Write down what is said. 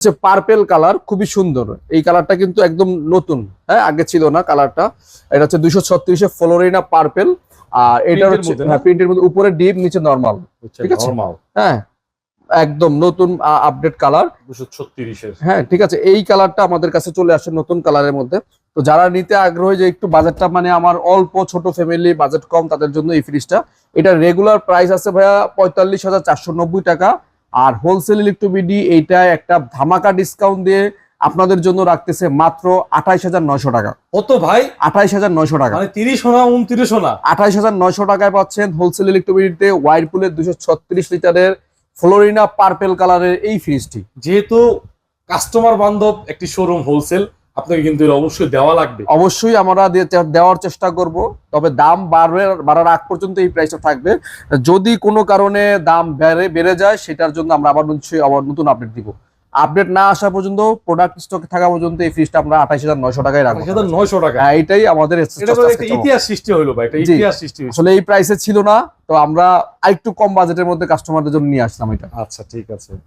হচ্ছে purple colour, খুবই সুন্দর। এই কালারটা কিন্তু একদম নতুন, হ্যাঁ, আগে ছিল না কালারটা। এটা হচ্ছে 236 ফ্লোরিনা পার্পেল। আর এটা হচ্ছে প্রিন্টের মধ্যে উপরে ডিপ নিচে নরমাল, ঠিক আছে? হ্যাঁ, একদম নতুন আপডেট কালার 236 এর। হ্যাঁ, ঠিক আছে। এই কালারটা আমাদের কাছে চলে আসে নতুন কালারের মধ্যে। তো যারা নিতে আগ্রহী, যে একটু বাজেটটা মানে আমার অল্প, ছোট ফ্যামিলি, বাজেট কম, তাদের জন্য এই ফ্রিজটা। এটা রেগুলার প্রাইস আছে ভাইয়া 45,490 টাকা। আর হোলসেল ইলেকট্রোবিডি এইটা একটা ধামাকা ডিসকাউন্ট দিয়ে আপনাদের জন্য রাখতেছে মাত্র 28,900 টাকা। কত ভাই? 28,900 টাকা, মানে 30 সোনা 29 সোনা। 28,900 টাকায় পাচ্ছেন হোলসেল ইলেকট্রোবিডিতে ওয়াইরপুলের 236 লিটারের ফ্লোরিনা পার্পেল কালারের এই ফ্রিজটি। যেহেতু কাস্টমার বান্ধব একটি শোরুম হোলসেল, আপনাকে কিন্তু এর অবশ্যই দেওয়া লাগবে। অবশ্যই আমরা দেওয়ার চেষ্টা করব, তবে দাম বাড়ার আগ পর্যন্ত এই প্রাইসটা থাকবে। যদি কোনো কারণে দাম বেড়ে যায়, সেটার জন্য আমরা আবার নতুন আপডেট দিব। আপডেট না আসা পর্যন্ত, প্রোডাক্ট স্টকে থাকা পর্যন্ত এই ফ্রিজটা আমরা 28,900 টাকায় রাখবো। 2900 টাকা। হ্যাঁ, এটাই আমাদের এটা তো একটা ইতিহাস সৃষ্টি হলো ভাই, এটা ইতিহাস সৃষ্টি হয়েছে। আসলে এই প্রাইসে ছিল না, তো আমরা আরেকটু কম বাজেটের মধ্যে কাস্টমারদের জন্য নিয়ে আসলাম এটা। আচ্ছা, ঠিক আছে।